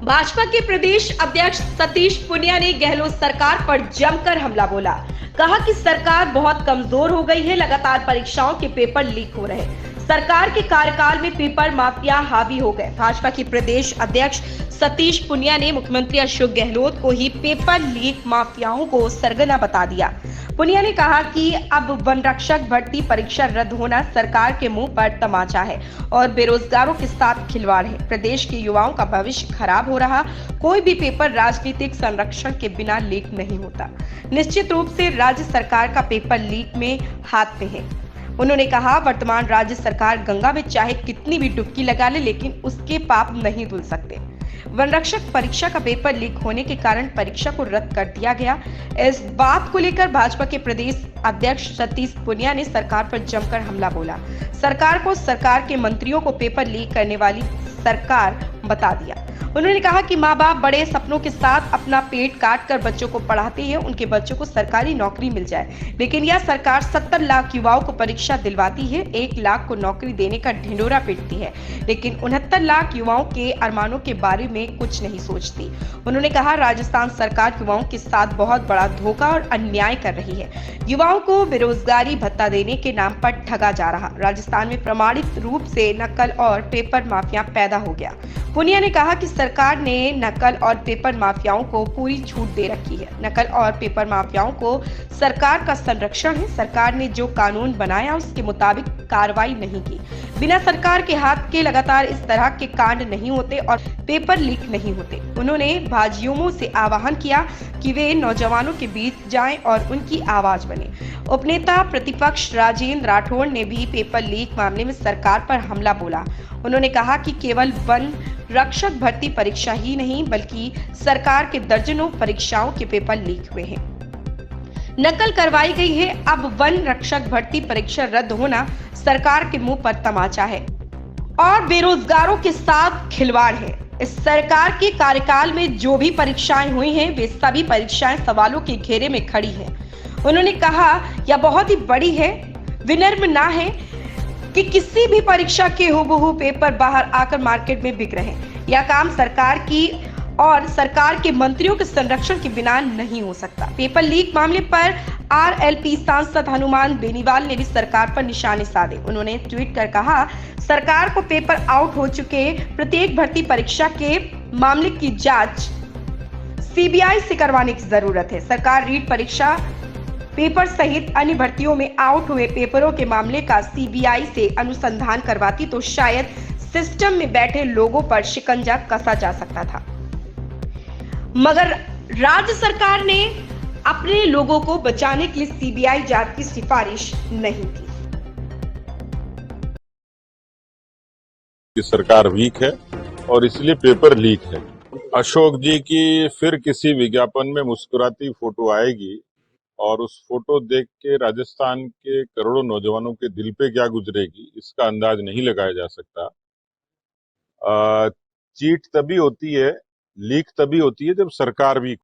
भाजपा के प्रदेश अध्यक्ष सतीश पुनिया ने गहलोत सरकार पर जमकर हमला बोला। कहा कि सरकार बहुत कमजोर हो गई है, लगातार परीक्षाओं के पेपर लीक हो रहे। सरकार के कार्यकाल में पेपर माफिया हावी हो गए। भाजपा के प्रदेश अध्यक्ष सतीश पुनिया ने मुख्यमंत्री अशोक गहलोत को ही पेपर लीक माफियाओं को सरगना बता दिया। पुनिया ने कहा कि अब वन रक्षक भर्ती परीक्षा रद्द होना सरकार के मुंह पर तमाचा है और बेरोजगारों के साथ खिलवाड़ है। प्रदेश के युवाओं का भविष्य खराब हो रहा। कोई भी पेपर राजनीतिक संरक्षण के बिना लीक नहीं होता। निश्चित रूप से राज्य सरकार का पेपर लीक में हाथ में है। उन्होंने कहा, वर्तमान राज्य सरकार गंगा में चाहे कितनी भी डुबकी लगा ले, लेकिन उसके पाप नहीं धुल सकते। वन रक्षक परीक्षा का पेपर लीक होने के कारण परीक्षा को रद्द कर दिया गया। इस बात को लेकर भाजपा के प्रदेश अध्यक्ष सतीश पुनिया ने सरकार पर जमकर हमला बोला। सरकार को, सरकार के मंत्रियों को पेपर लीक करने वाली सरकार बता दिया। उन्होंने कहा कि माँ बाप बड़े सपनों के साथ अपना पेट काट कर बच्चों को पढ़ाते हैं, उनके बच्चों को सरकारी नौकरी मिल जाए, लेकिन यह सरकार 70 लाख युवाओं को परीक्षा दिलवाती है, 1 लाख को नौकरी देने का ढिंढोरा पीटती है, लेकिन 69 लाख युवाओं के अरमानों के बारे में कुछ नहीं सोचती। उन्होंने कहा, राजस्थान सरकार युवाओं के साथ बहुत बड़ा धोखा और अन्याय कर रही है। युवाओं को बेरोजगारी भत्ता देने के नाम पर ठगा जा रहा। राजस्थान में प्रमाणित रूप से नकल और पेपर माफिया पैदा हो गया। पुनिया ने कहा कि सरकार ने नकल और पेपर माफियाओं को पूरी छूट दे रखी है। नकल और पेपर माफियाओं को सरकार का संरक्षण है। सरकार ने जो कानून बनाया उसके मुताबिक कार्रवाई नहीं की। बिना सरकार के हाथ के लगातार इस तरह के कांड नहीं होते और पेपर लीक नहीं होते। उन्होंने भाजयुमों से आह्वान किया कि वे नौजवानों के बीच जाएं और उनकी आवाज बने। उपनेता प्रतिपक्ष राजेंद्र राठौड़ ने भी पेपर लीक मामले में सरकार पर हमला बोला। उन्होंने कहा कि केवल वन रक्षक भर्ती परीक्षा ही नहीं, बल्कि सरकार के दर्जनों परीक्षाओं के पेपर लीक हुए हैं, नकल करवाई गई है। अब वन रक्षक भर्ती परीक्षा रद्द होना सरकार के मुंह पर तमाचा है और बेरोजगारों के साथ खिलवाड़ है। इस सरकार के कार्यकाल में जो भी परीक्षाएं हुई हैं, वे सभी परीक्षाएं सवालों के घेरे में खड़ी हैं। उन्होंने कहा, यह बहुत ही बड़ी है, विनम्र ना है कि किसी भी परीक्षा के हुबहू पेपर बाहर आकर मार्केट में बिक रहे हैं। यह काम सरकार की और सरकार के मंत्रियों के संरक्षण के बिना नहीं हो सकता। पेपर लीक मामले पर आरएलपी सांसद हनुमान बेनीवाल ने भी सरकार पर निशाने साधे। उन्होंने ट्वीट कर कहा, सरकार को पेपर आउट हो चुके प्रत्येक भर्ती परीक्षा के मामले की जांच सीबीआई से करवाने की जरूरत है। सरकार रीट परीक्षा पेपर सहित अन्य भर्तियों में आउट हुए पेपरों के मामले का सीबीआई से अनुसंधान करवाती तो शायद सिस्टम में बैठे लोगों पर शिकंजा कसा जा सकता था, मगर राज्य सरकार ने अपने लोगों को बचाने के लिए सीबीआई जांच की सिफारिश नहीं की। सरकार वीक है और इसलिए पेपर लीक है। अशोक जी की फिर किसी विज्ञापन में मुस्कुराती फोटो आएगी और उस फोटो देख के राजस्थान के करोड़ों नौजवानों के दिल पे क्या गुजरेगी, इसका अंदाज नहीं लगाया जा सकता। चीट तभी होती है, लीक तभी होती है जब सरकार वीक